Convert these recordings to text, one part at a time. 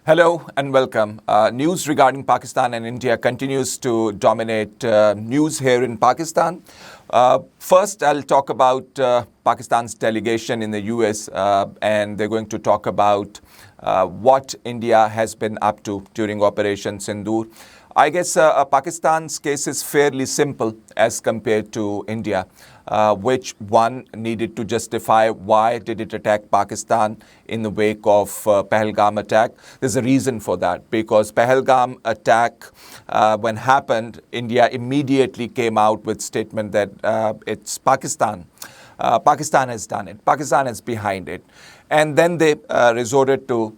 Hello and welcome. News regarding Pakistan and India continues to dominate news here in Pakistan. First, I'll talk about Pakistan's delegation in the US, and they're going to talk about what India has been up to during Operation Sindoor. I guess Pakistan's case is fairly simple as compared to India, which one needed to justify why did it attack Pakistan in the wake of Pahalgam attack. There's a reason for that, because Pahalgam attack, when happened, India immediately came out with statement that it's Pakistan. Pakistan has done it. Pakistan is behind it. And then they resorted to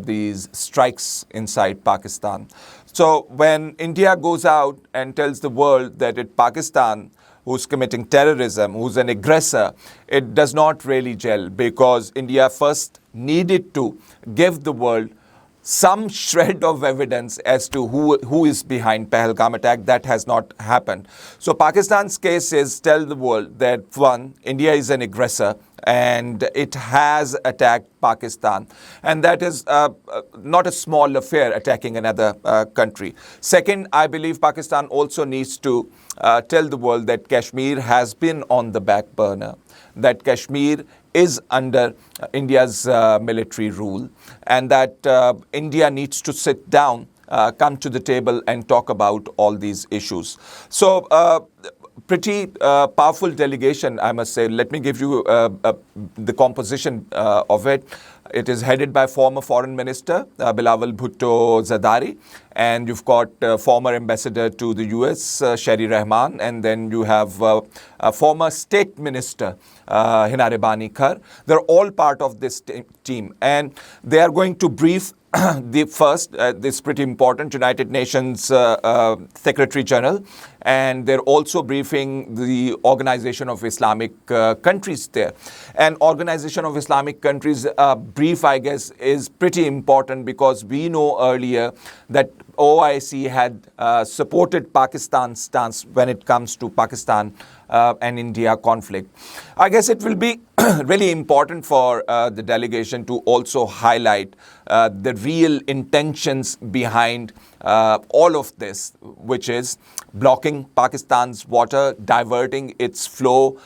these strikes inside Pakistan. So when India goes out and tells the world that it's Pakistan who's committing terrorism, who's an aggressor, it does not really gel, because India first needed to give the world some shred of evidence as to who is behind Pahalgam attack. That has not happened. So Pakistan's case is tell the world that, one, India is an aggressor and it has attacked Pakistan. And that is not a small affair, attacking another country. Second, I believe Pakistan also needs to tell the world that Kashmir has been on the back burner, that Kashmir is under India's military rule, and that India needs to sit down, come to the table and talk about all these issues. So pretty powerful delegation, I must say. Let me give you the composition of it. It is headed by former Foreign Minister Bilawal Bhutto Zardari, and you've got former Ambassador to the US, Sherry Rahman, and then you have a former State Minister, Hinare Bani Khar. They're all part of this team, and they are going to brief the first, this is pretty important, United Nations Secretary General, and they're also briefing the Organization of Islamic Countries there. And Organization of Islamic Countries brief, I guess, is pretty important, because we know earlier that OIC had supported Pakistan's stance when it comes to Pakistan and India conflict. I guess it will be really important for the delegation to also highlight the real intentions behind all of this, which is blocking Pakistan's water, diverting its flow,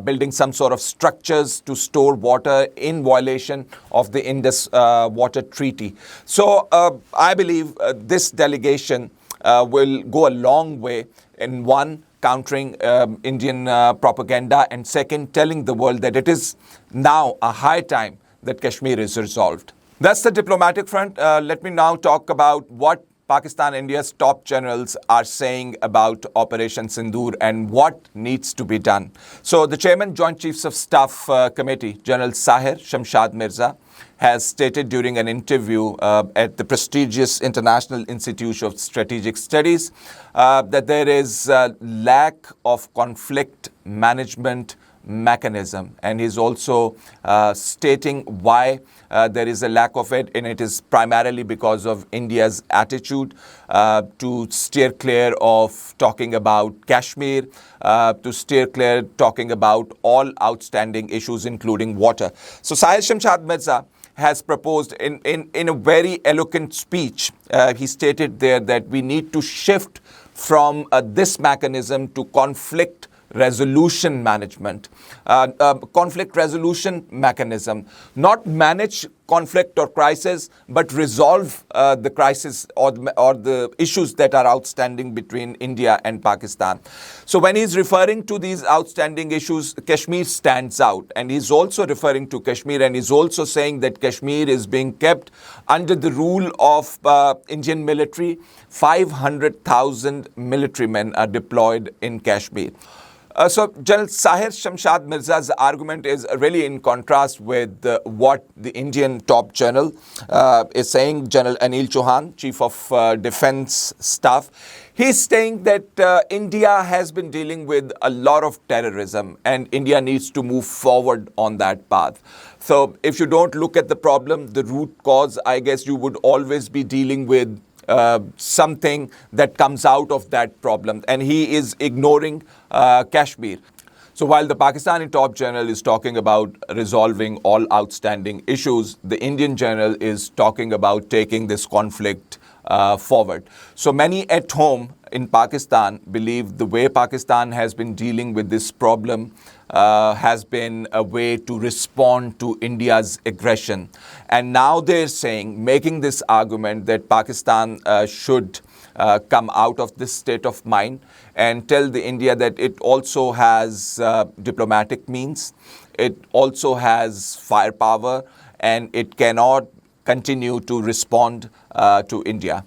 building some sort of structures to store water in violation of the Indus Water Treaty. So I believe this delegation will go a long way in, one, countering Indian propaganda, and second, telling the world that it is now a high time that Kashmir is resolved. That's the diplomatic front. Let me now talk about what Pakistan and India's top generals are saying about Operation Sindoor and what needs to be done. So the Chairman, Joint Chiefs of Staff Committee, General Sahir, Shamshad Mirza, has stated during an interview at the prestigious International Institute of Strategic Studies that there is a lack of conflict management mechanism, and he's also stating why there is a lack of it, and it is primarily because of India's attitude to steer clear of talking about Kashmir, to steer clear talking about all outstanding issues, including water. So Sahir Shamshad Mirza has proposed in a very eloquent speech, he stated there that we need to shift from this mechanism to conflict resolution management, conflict resolution mechanism, not manage conflict or crisis, but resolve the crisis or the issues that are outstanding between India and Pakistan. So when he's referring to these outstanding issues, Kashmir stands out, and he's also referring to Kashmir, and he's also saying that Kashmir is being kept under the rule of Indian military. 500,000 military men are deployed in Kashmir. So General Sahir Shamshad Mirza's argument is really in contrast with what the Indian top general is saying, General Anil Chauhan, Chief of Defense Staff. He's saying that India has been dealing with a lot of terrorism and India needs to move forward on that path. So if you don't look at the problem, the root cause, I guess you would always be dealing with something that comes out of that problem, and he is ignoring Kashmir. So while the Pakistani top general is talking about resolving all outstanding issues, the Indian general is talking about taking this conflict forward. So many at home in Pakistan believe the way Pakistan has been dealing with this problem has been a way to respond to India's aggression. And now they're saying, making this argument that Pakistan should come out of this state of mind and tell the India that it also has diplomatic means, it also has firepower, and it cannot continue to respond to India.